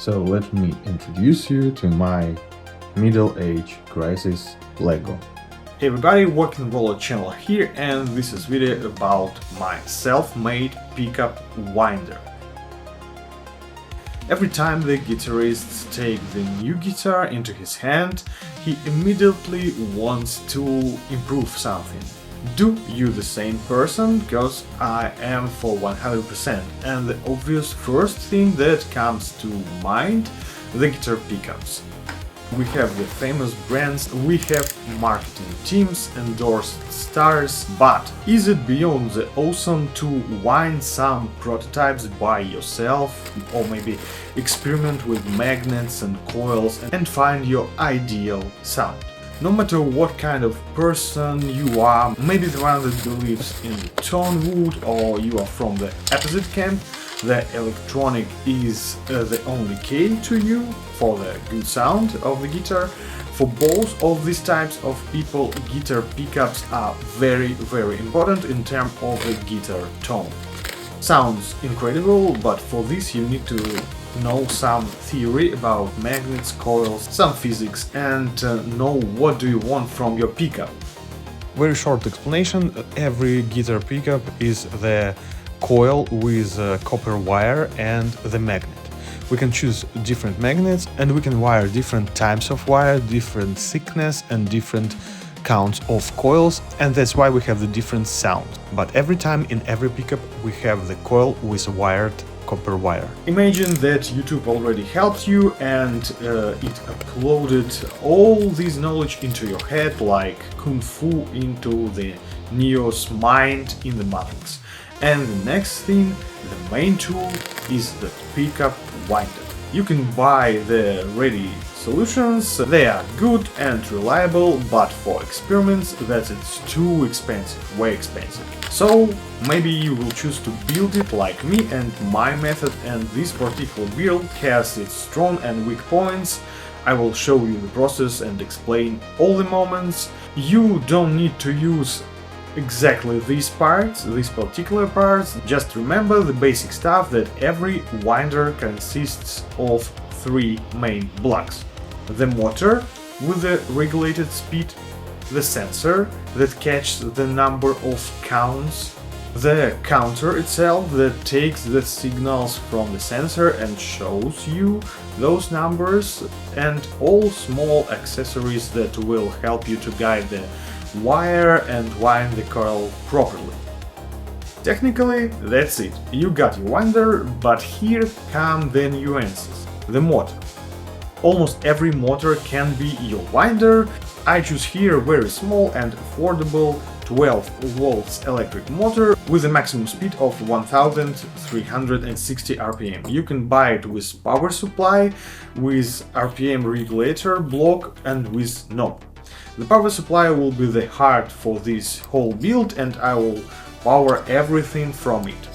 So let me introduce you to my middle-age crisis Lego. Hey everybody, Working Roller channel here, and this is video about my self-made pickup winder. Every time the guitarist takes the new guitar into his hand, he immediately wants to improve something. Do you the same person? Because I am for 100%, and the obvious first thing that comes to mind, the guitar pickups. We have the famous brands, we have marketing teams, endorsed stars, but is it beyond the awesome to wind some prototypes by yourself, or maybe experiment with magnets and coils and find your ideal sound? No matter what kind of person you are, maybe the one that believes in the tone wood, or you are from the opposite camp, the electronic is the only key to you for the good sound of the guitar. For both of these types of people, guitar pickups are very important in terms of the guitar tone. Sounds incredible, but for this you need to know some theory about magnets, coils, some physics, and know what do you want from your pickup. Very short explanation, every guitar pickup is the coil with copper wire and the magnet. We can choose different magnets and we can wire different types of wire, different thickness and different counts of coils, and that's why we have the different sound. But every time in every pickup we have the coil with wired copper wire. Imagine that YouTube already helped you and it uploaded all this knowledge into your head like Kung Fu into the Neo's mind in the Matrix. And the next thing, the main tool, is the pickup winder. You can buy the ready solutions, they are good and reliable, but for experiments it's too expensive, way expensive. So maybe you will choose to build it like me and my method, and this particular build has its strong and weak points. I will show you the process and explain all the moments. You don't need to use exactly these particular parts, just remember the basic stuff that every winder consists of three main blocks. The motor with the regulated speed, the sensor that catches the number of counts, the counter itself that takes the signals from the sensor and shows you those numbers, and all small accessories that will help you to guide the wire and wind the coil properly. Technically, that's it. You got your winder, but here come the nuances. The motor. Almost every motor can be your winder. I choose here a very small and affordable 12 volts electric motor with a maximum speed of 1360 RPM. You can buy it with power supply, with RPM regulator block and with knob. The power supply will be the heart for this whole build, and I will power everything from it.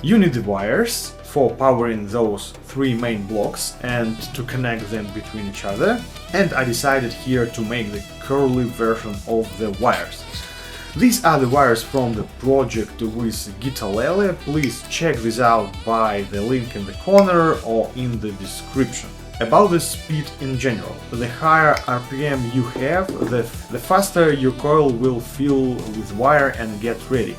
You need the wires for powering those three main blocks and to connect them between each other, and I decided here to make the curly version of the wires. These are the wires from the project with Guitarlele. Please check this out by the link in the corner or in the description. About the speed in general, the higher RPM you have, the faster your coil will fill with wire and get ready.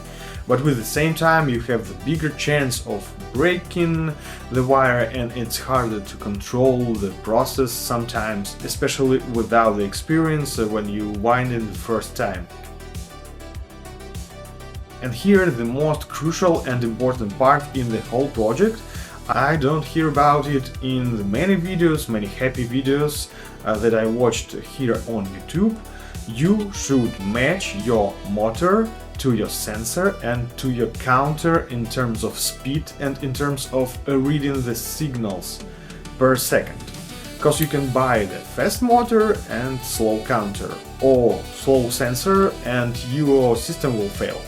But with the same time you have the bigger chance of breaking the wire, and it's harder to control the process sometimes, especially without the experience when you wind it the first time. And here the most crucial and important part in the whole project. I don't hear about it in the many videos, many happy videos that I watched here on YouTube. You should match your motor to your sensor and to your counter in terms of speed and in terms of reading the signals per second. Because you can buy the fast motor and slow counter, or slow sensor and your system will fail.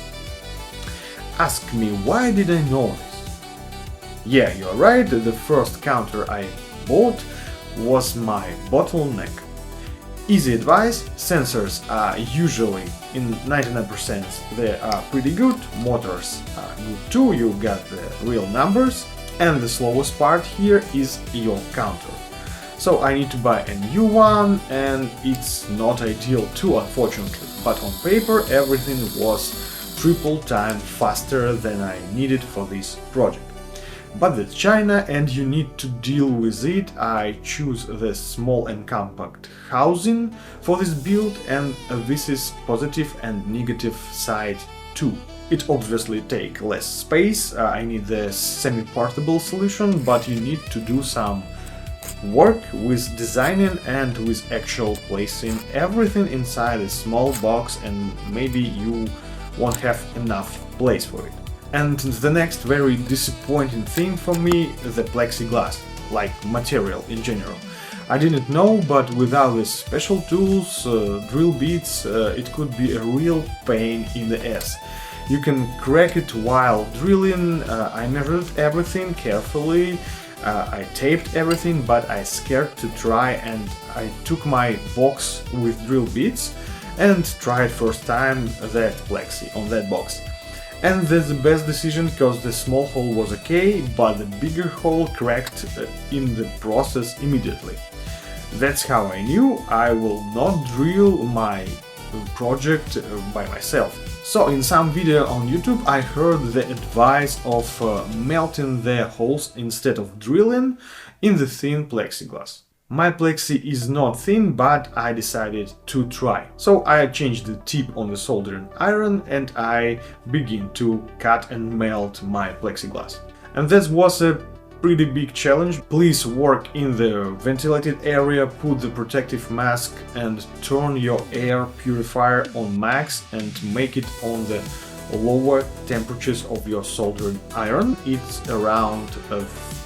Ask me, why did I know this? Yeah, you're right, the first counter I bought was my bottleneck. Easy advice, sensors are usually in 99% they are pretty good, motors are good too, you got the real numbers. And the slowest part here is your counter. So I need to buy a new one, and it's not ideal too, unfortunately, but on paper everything was triple time faster than I needed for this project. But that's China and you need to deal with it. I choose the small and compact housing for this build, and this is positive and negative side too. It obviously takes less space, I need the semi-portable solution, but you need to do some work with designing and with actual placing everything inside a small box, and maybe you won't have enough place for it. And the next very disappointing thing for me, the plexiglass, like material in general. I didn't know, but without the special tools, drill bits, it could be a real pain in the ass. You can crack it while drilling. I measured everything carefully, I taped everything, but I scared to try, and I took my box with drill bits and tried first time that plexi on that box. And that's the best decision, because the small hole was okay, but the bigger hole cracked in the process immediately. That's how I knew I will not drill my project by myself. So in some video on YouTube I heard the advice of melting the holes instead of drilling in the thin plexiglass. My plexi is not thin, but I decided to try. So I changed the tip on the soldering iron and I begin to cut and melt my plexiglass. And this was a pretty big challenge. Please work in the ventilated area, put the protective mask and turn your air purifier on max and make it on the lower temperatures of your soldering iron. It's around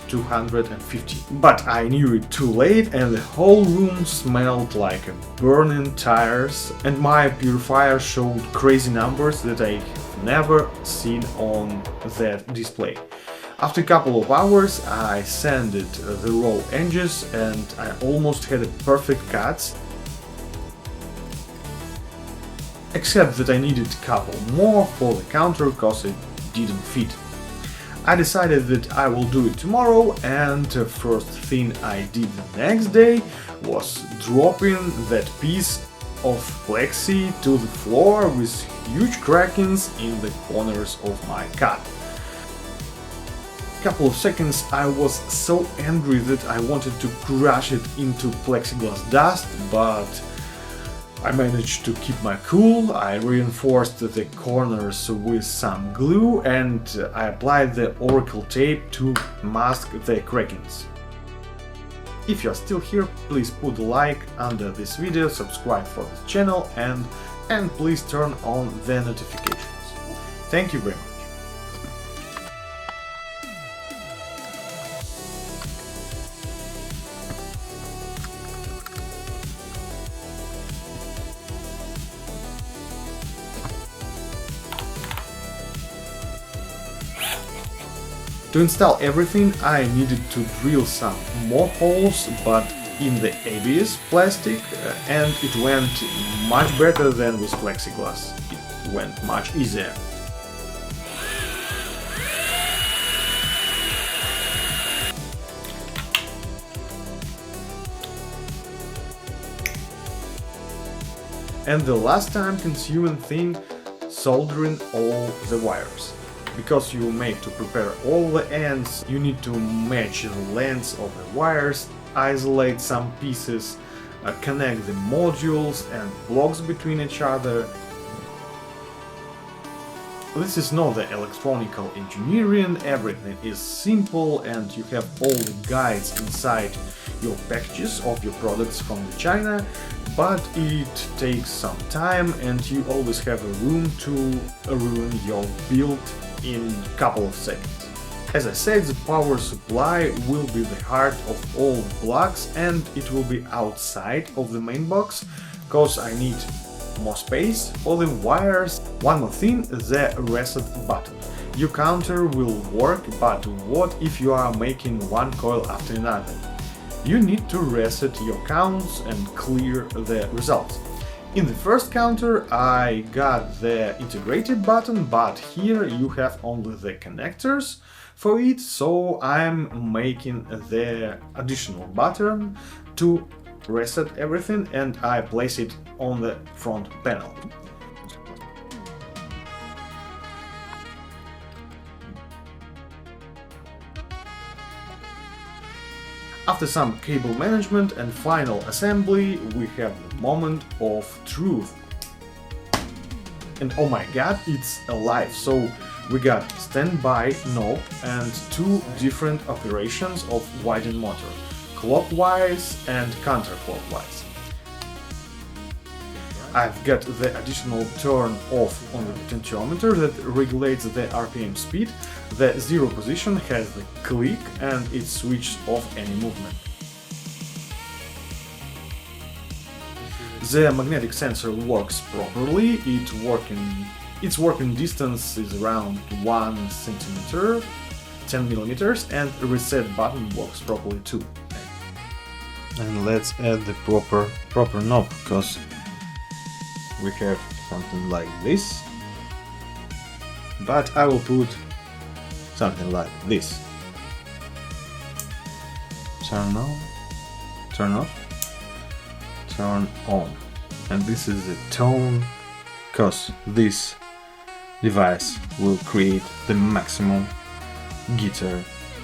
250. But I knew it too late and the whole room smelled like burning tires, and my purifier showed crazy numbers that I have never seen on that display. After a couple of hours I sanded the raw edges and I almost had a perfect cuts, except that I needed a couple more for the counter because it didn't fit. I decided that I will do it tomorrow, and the first thing I did the next day was dropping that piece of plexi to the floor with huge crackings in the corners of my cut. Couple of seconds I was so angry that I wanted to crush it into plexiglass dust, but I managed to keep my cool. I reinforced the corners with some glue and I applied the oracle tape to mask the crackings. If you're still here, please put a like under this video, subscribe for this channel and please turn on the notifications. Thank you very much. To install everything I needed to drill some more holes, but in the ABS plastic, and it went much better than with plexiglass. It went much easier. And the last time consuming thing, soldering all the wires. Because you make to prepare all the ends, you need to match the lengths of the wires, isolate some pieces, connect the modules and blocks between each other. This is not the electronical engineering, everything is simple and you have all the guides inside your packages of your products from China, but it takes some time and you always have a room to ruin your build in a couple of seconds. As I said, the power supply will be the heart of all blocks and it will be outside of the main box, because I need more space for the wires. One more thing, the reset button. Your counter will work, but what if you are making one coil after another? You need to reset your counts and clear the results. In the first counter I got the integrated button, but here you have only the connectors for it, so I'm making the additional button to reset everything, and I place it on the front panel. After some cable management and final assembly, we have the moment of truth. And oh my god, it's alive! So we got standby knob and two different operations of widen motor, clockwise and counterclockwise. I've got the additional turn off on the potentiometer that regulates the RPM speed. The zero position has the click and it switches off any movement. The magnetic sensor works properly. Its working distance is around 1 centimeter, 10 millimeters, and the reset button works properly too. And let's add the proper knob, because we have something like this, but I will put something like this. Turn on, turn off, turn on. And this is the tone, because this device will create the maximum guitar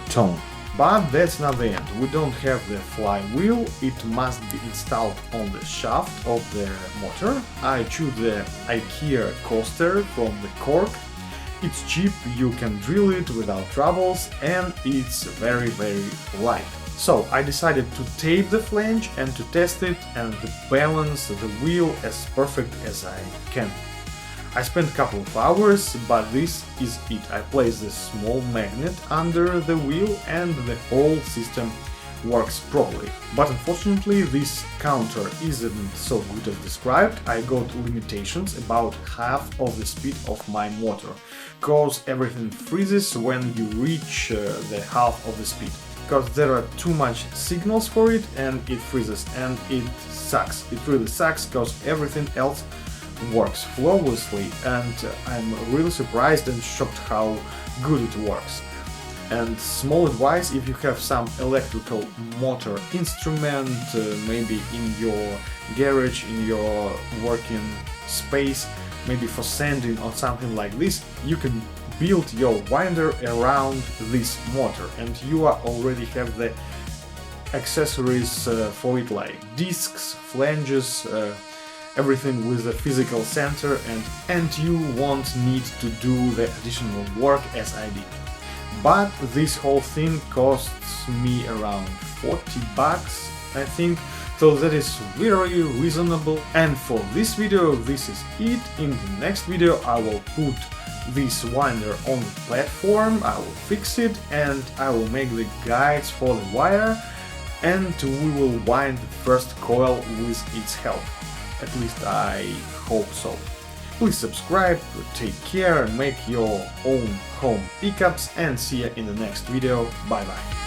tone. But that's not the end. We don't have the flywheel, it must be installed on the shaft of the motor. I choose the Ikea coaster from the cork. It's cheap, you can drill it without troubles, and it's very light. So I decided to tape the flange and to test it and to balance the wheel as perfect as I can. I spent a couple of hours, but this is it. I placed the small magnet under the wheel and the whole system works properly. But unfortunately this counter isn't so good as described. I got limitations about half of the speed of my motor, cause everything freezes when you reach the half of the speed. Because there are too much signals for it and it freezes, and it sucks. It really sucks because everything else works flawlessly, and I'm really surprised and shocked how good it works. And small advice, if you have some electrical motor instrument, maybe in your garage, in your working space, maybe for sanding or something like this, you can build your winder around this motor, and you already have the accessories for it, like discs, flanges, everything with a physical center, and you won't need to do the additional work as I did. But this whole thing costs me around 40 bucks, I think, so that is very reasonable. And for this video, this is it. In the next video I will put this winder on the platform, I will fix it, and I will make the guides for the wire, and we will wind the first coil with its help. At least I hope so. Please subscribe, take care, and make your own home pickups, and see you in the next video. Bye bye.